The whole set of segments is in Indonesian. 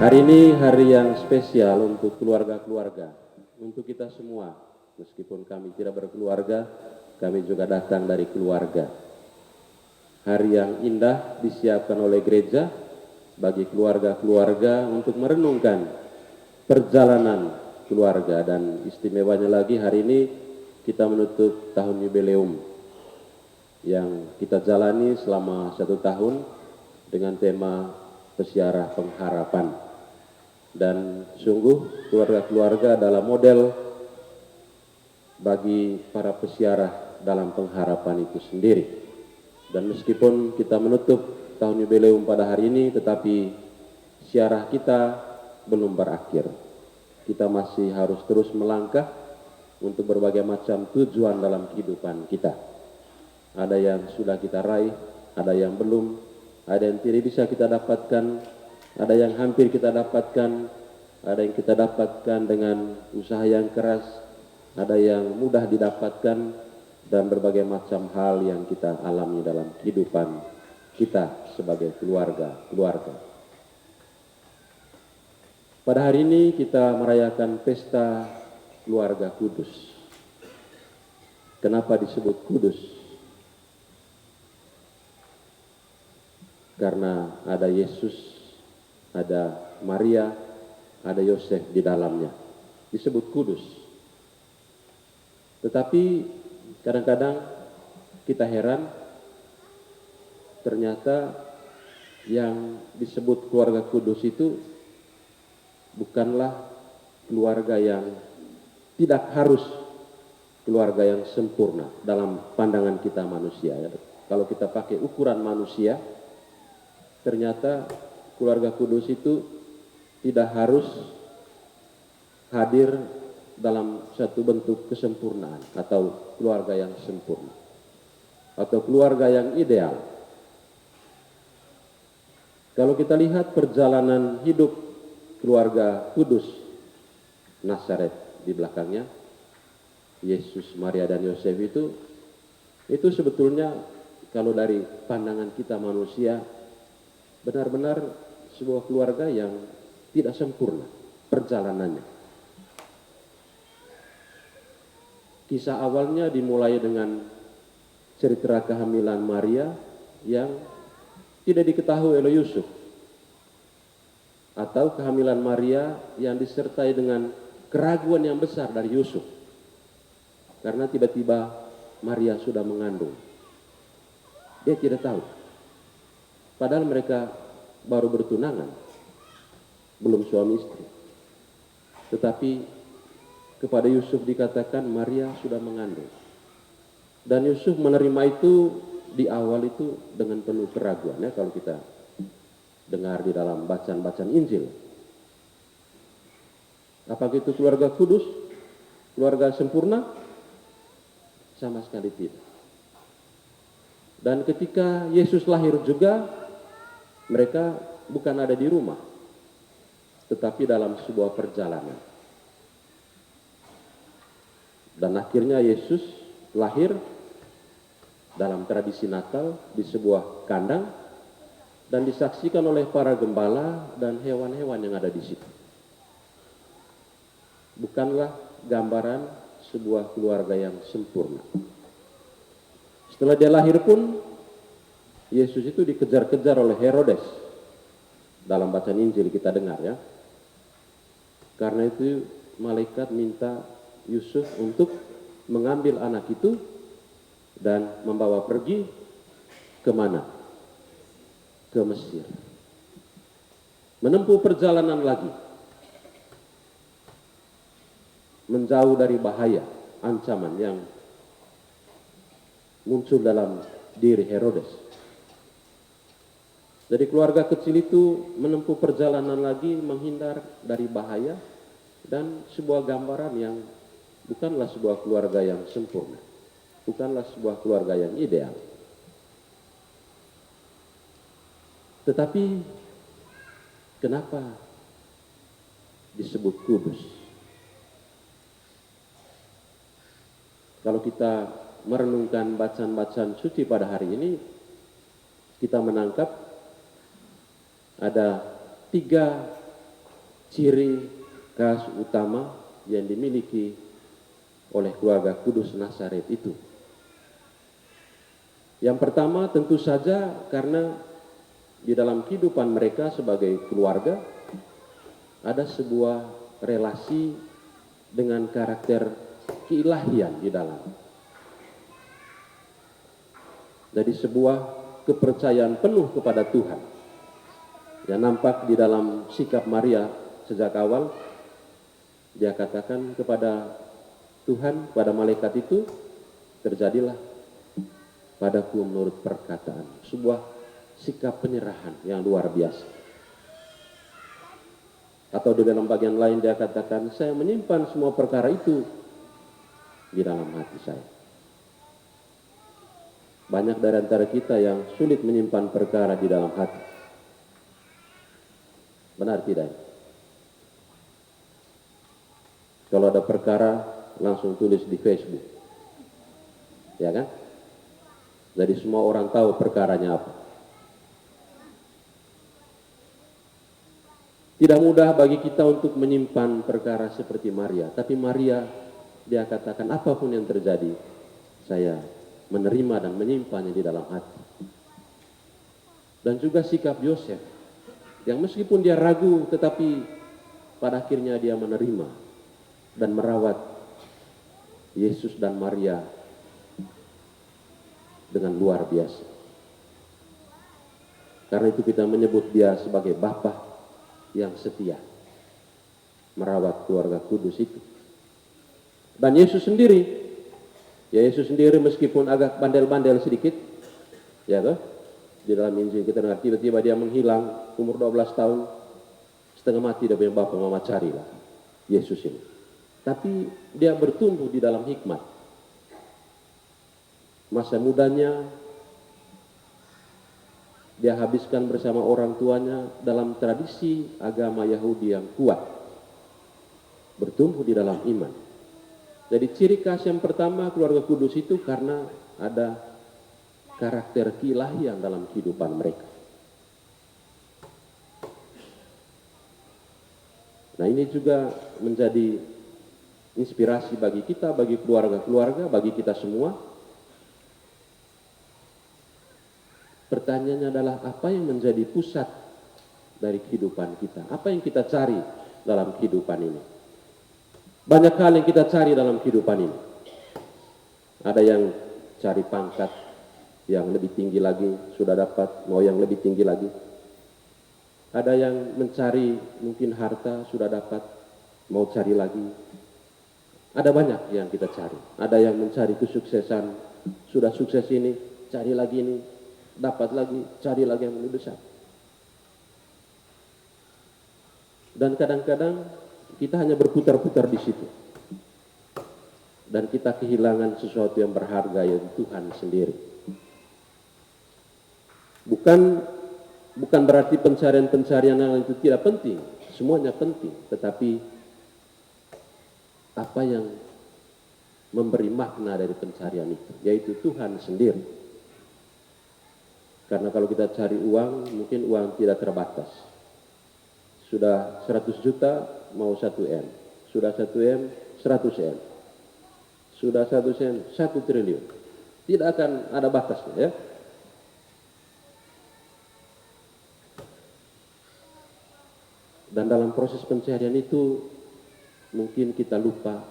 Hari ini hari yang spesial untuk keluarga-keluarga, untuk kita semua. Meskipun kami tidak berkeluarga, kami juga datang dari keluarga. Hari yang indah disiapkan oleh gereja bagi keluarga-keluarga untuk merenungkan perjalanan keluarga, dan istimewanya lagi hari ini kita menutup tahun jubileum yang kita jalani selama 1 tahun dengan tema Pesiarah Pengharapan. Dan sungguh keluarga-keluarga adalah model bagi para pesiarah dalam pengharapan itu sendiri. Dan meskipun kita menutup tahun jubileum pada hari ini, tetapi siarah kita belum berakhir. Kita masih harus terus melangkah untuk berbagai macam tujuan dalam kehidupan kita. Ada yang sudah kita raih, ada yang belum, ada yang tidak bisa kita dapatkan, ada yang hampir kita dapatkan, ada yang kita dapatkan dengan usaha yang keras, ada yang mudah didapatkan, dan berbagai macam hal yang kita alami dalam kehidupan kita sebagai keluarga. Pada hari ini kita merayakan pesta keluarga kudus. Kenapa disebut kudus? Karena ada Yesus, ada Maria, ada Yosef di dalamnya. Disebut kudus. Tetapi kadang-kadang kita heran, ternyata yang disebut keluarga kudus itu bukanlah keluarga yang, tidak harus keluarga yang sempurna dalam pandangan kita manusia. Kalau kita pakai ukuran manusia, ternyata keluarga kudus itu tidak harus hadir dalam satu bentuk kesempurnaan atau keluarga yang sempurna atau keluarga yang ideal. Kalau kita lihat perjalanan hidup keluarga kudus Nazaret di belakangnya, Yesus, Maria, dan Yosef itu sebetulnya kalau dari pandangan kita manusia benar-benar sebuah keluarga yang tidak sempurna perjalanannya. Kisah awalnya dimulai dengan cerita kehamilan Maria yang tidak diketahui oleh Yusuf, atau kehamilan Maria yang disertai dengan keraguan yang besar dari Yusuf karena tiba-tiba Maria sudah mengandung. Dia tidak tahu, padahal mereka baru bertunangan, belum suami istri. Tetapi kepada Yusuf dikatakan Maria sudah mengandung. Dan Yusuf menerima itu di awal itu dengan penuh keraguan, ya, kalau kita dengar di dalam bacaan-bacaan Injil. Apakah itu keluarga kudus, keluarga sempurna? Sama sekali tidak. Dan ketika Yesus lahir juga, mereka bukan ada di rumah, tetapi dalam sebuah perjalanan. Dan akhirnya Yesus lahir dalam tradisi Natal di sebuah kandang dan disaksikan oleh para gembala dan hewan-hewan yang ada di situ. Bukanlah gambaran sebuah keluarga yang sempurna. Setelah dia lahir pun, Yesus itu dikejar-kejar oleh Herodes. Dalam bacaan Injil kita dengar, ya. Karena itu malaikat minta Yusuf untuk mengambil anak itu dan membawa pergi kemana? Ke Mesir. Menempuh perjalanan lagi, menjauh dari bahaya, ancaman yang muncul dalam diri Herodes. Jadi keluarga kecil itu menempuh perjalanan lagi menghindar dari bahaya dan sebuah gambaran yang bukanlah sebuah keluarga yang sempurna, bukanlah sebuah keluarga yang ideal. Tetapi kenapa disebut kudus? Kalau kita merenungkan bacaan-bacaan suci pada hari ini, kita menangkap ada 3 ciri khas utama yang dimiliki oleh keluarga Kudus Nazaret itu. Yang pertama tentu saja karena di dalam kehidupan mereka sebagai keluarga ada sebuah relasi dengan karakter keilahian di dalam. Jadi sebuah kepercayaan penuh kepada Tuhan yang nampak di dalam sikap Maria sejak awal. Dia katakan kepada Tuhan, pada malaikat itu, terjadilah padaku menurut perkataan. Sebuah sikap penyerahan yang luar biasa. Atau di dalam bagian lain dia katakan, saya menyimpan semua perkara itu di dalam hati saya. Banyak dari antara kita yang sulit menyimpan perkara di dalam hati. Benar tidak? Kalau ada perkara langsung tulis di Facebook. Ya kan? Jadi semua orang tahu perkaranya apa. Tidak mudah bagi kita untuk menyimpan perkara seperti Maria. Tapi Maria, dia katakan apapun yang terjadi, saya menerima dan menyimpannya di dalam hati. Dan juga sikap Yosef, yang meskipun dia ragu, tetapi pada akhirnya dia menerima dan merawat Yesus dan Maria dengan luar biasa. Karena itu kita menyebut dia sebagai Bapa yang setia, merawat keluarga kudus itu. Dan Yesus sendiri, Yesus sendiri meskipun agak bandel-bandel sedikit, ya toh, di dalam Injil kita dengar tiba-tiba dia menghilang, umur 12 tahun, setengah mati dia punya bapak mama carilah Yesus ini. Tapi dia bertumbuh di dalam hikmat. Masa mudanya dia habiskan bersama orang tuanya dalam tradisi agama Yahudi yang kuat. Bertumbuh di dalam iman. Jadi ciri khas yang pertama keluarga kudus itu karena ada karakter keilahian dalam kehidupan mereka. Nah, ini juga menjadi inspirasi bagi kita, bagi keluarga-keluarga, bagi kita semua. Pertanyaannya adalah apa yang menjadi pusat dari kehidupan kita? Apa yang kita cari dalam kehidupan ini? Banyak hal yang kita cari dalam kehidupan ini. Ada yang cari pangkat yang lebih tinggi lagi, sudah dapat, mau yang lebih tinggi lagi. Ada yang mencari mungkin harta, sudah dapat, mau cari lagi. Ada banyak yang kita cari. Ada yang mencari kesuksesan, sudah sukses ini, cari lagi ini, dapat lagi, cari lagi yang lebih besar. Dan kadang-kadang kita hanya berputar-putar di situ. Dan kita kehilangan sesuatu yang berharga, yaitu Tuhan sendiri. Bukan berarti pencarian-pencarian yang itu tidak penting. Semuanya penting. Tetapi apa yang memberi makna dari pencarian itu, yaitu Tuhan sendiri. Karena kalau kita cari uang, mungkin uang tidak terbatas. Sudah 100 juta, mau 1 M. Sudah 1 M, 100 M. Sudah 1 M, 1 triliun. Tidak akan ada batasnya, ya. Dan dalam proses pencarian itu, mungkin kita lupa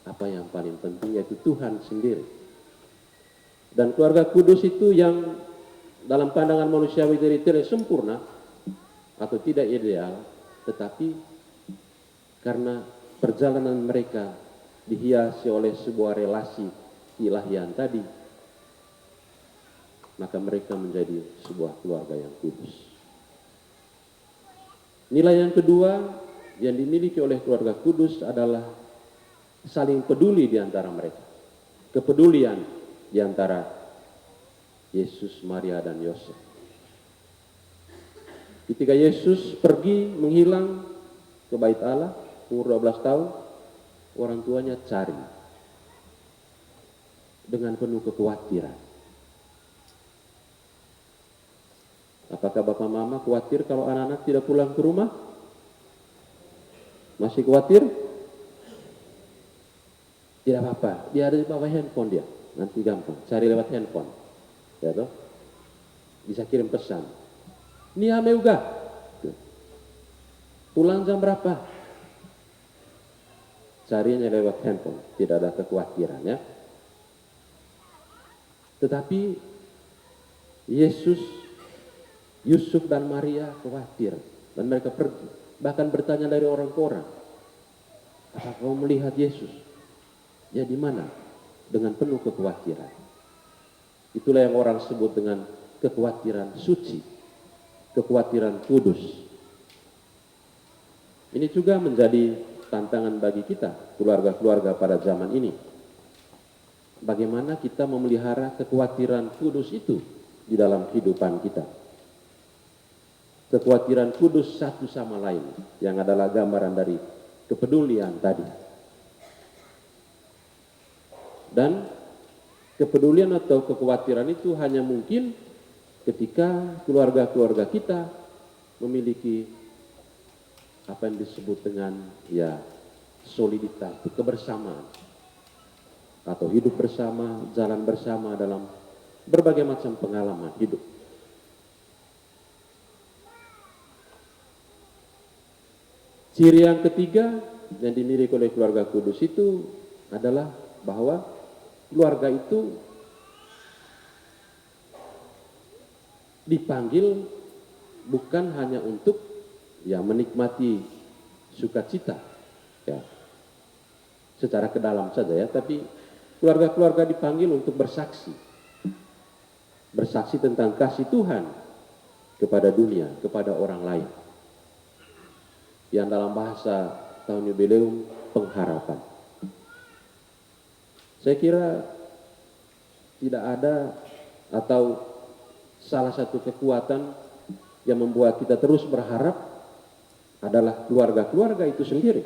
apa yang paling penting, yaitu Tuhan sendiri. Dan keluarga kudus itu yang dalam pandangan manusiawi tidak sempurna atau tidak ideal, tetapi karena perjalanan mereka dihiasi oleh sebuah relasi keilahian tadi, maka mereka menjadi sebuah keluarga yang kudus. Nilai yang kedua yang dimiliki oleh keluarga kudus adalah saling peduli di antara mereka. Kepedulian di antara Yesus, Maria, dan Yosef. Ketika Yesus pergi menghilang ke bait Allah, umur 12 tahun, orang tuanya cari dengan penuh kekhawatiran. Apakah bapak mama khawatir kalau anak-anak tidak pulang ke rumah? Masih khawatir? Tidak apa-apa, dia ada di bawah handphone dia. Nanti gampang, cari lewat handphone. Ya toh? Bisa kirim pesan. Nia meuga. Pulang jam berapa? Carinya lewat handphone, tidak ada kekhawatiran ya. Tetapi Yesus, Yusuf dan Maria khawatir dan mereka pergi. Bahkan bertanya dari orang ke orang, apakah kau melihat Yesus? Ya di mana? Dengan penuh kekhawatiran. Itulah yang orang sebut dengan kekhawatiran suci, kekhawatiran kudus. Ini juga menjadi tantangan bagi kita, keluarga-keluarga pada zaman ini. Bagaimana kita memelihara kekhawatiran kudus itu di dalam kehidupan kita. Kekhawatiran kudus satu sama lain, yang adalah gambaran dari kepedulian tadi. Dan kepedulian atau kekhawatiran itu hanya mungkin ketika keluarga-keluarga kita memiliki apa yang disebut dengan ya soliditas, kebersamaan, atau hidup bersama, jalan bersama dalam berbagai macam pengalaman hidup. Ciri yang ketiga yang dimiliki oleh keluarga kudus itu adalah bahwa keluarga itu dipanggil bukan hanya untuk ya menikmati sukacita ya secara ke dalam saja ya, tapi keluarga-keluarga dipanggil untuk bersaksi tentang kasih Tuhan kepada dunia, kepada orang lain, yang dalam bahasa tahun jubileum pengharapan. Saya kira tidak ada atau salah satu kekuatan yang membuat kita terus berharap adalah keluarga-keluarga itu sendiri.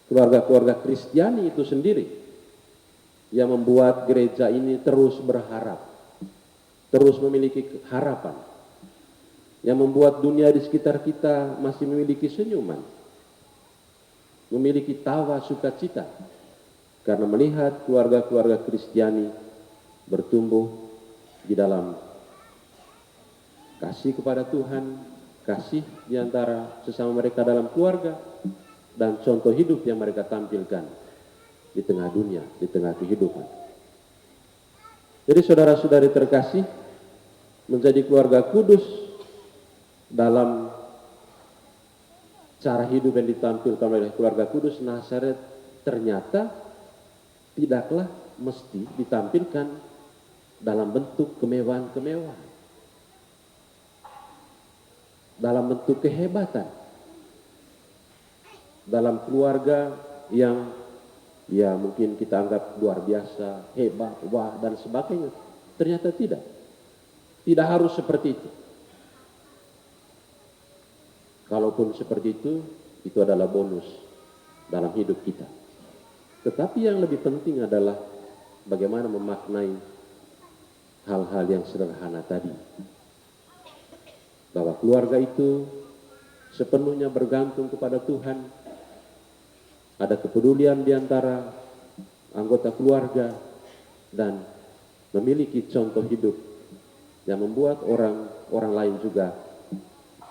Keluarga-keluarga Kristiani itu sendiri yang membuat gereja ini terus berharap, terus memiliki harapan, yang membuat dunia di sekitar kita masih memiliki senyuman, memiliki tawa sukacita, karena melihat keluarga-keluarga Kristiani bertumbuh di dalam kasih kepada Tuhan, kasih di antara sesama mereka dalam keluarga, dan contoh hidup yang mereka tampilkan di tengah dunia, di tengah kehidupan. Jadi saudara-saudari terkasih, menjadi keluarga kudus dalam cara hidup yang ditampilkan oleh keluarga kudus Nazaret ternyata tidaklah mesti ditampilkan dalam bentuk kemewahan-kemewahan, dalam bentuk kehebatan, dalam keluarga yang ya mungkin kita anggap luar biasa, hebat, wah dan sebagainya. Ternyata tidak. Tidak harus seperti itu. Kalaupun seperti itu adalah bonus dalam hidup kita. Tetapi yang lebih penting adalah bagaimana memaknai hal-hal yang sederhana tadi. Bahwa keluarga itu sepenuhnya bergantung kepada Tuhan. Ada kepedulian di antara anggota keluarga dan memiliki contoh hidup yang membuat orang lain juga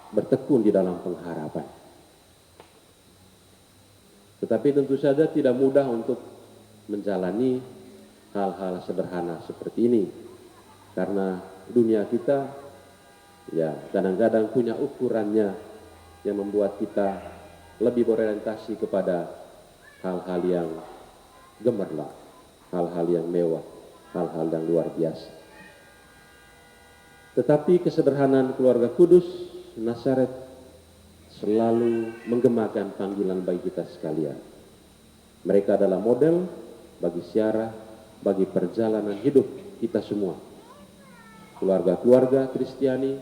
bertekun di dalam pengharapan. Tetapi tentu saja tidak mudah untuk menjalani hal-hal sederhana seperti ini, karena dunia kita ya kadang-kadang punya ukurannya yang membuat kita lebih berorientasi kepada hal-hal yang gemerlap, hal-hal yang mewah, hal-hal yang luar biasa. Tetapi kesederhanaan keluarga kudus Nazaret selalu menggemakan panggilan bagi kita sekalian. Mereka adalah model bagi syarah, bagi perjalanan hidup kita semua. Keluarga-keluarga Kristiani,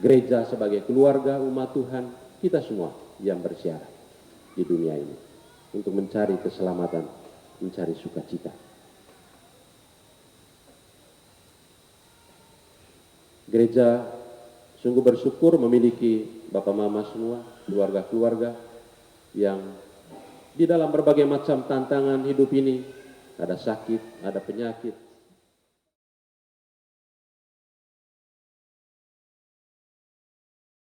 gereja sebagai keluarga umat Tuhan, kita semua yang bersyarah di dunia ini untuk mencari keselamatan, mencari sukacita. Gereja sungguh bersyukur memiliki Bapak Mama semua, keluarga-keluarga yang di dalam berbagai macam tantangan hidup ini, ada sakit, ada penyakit,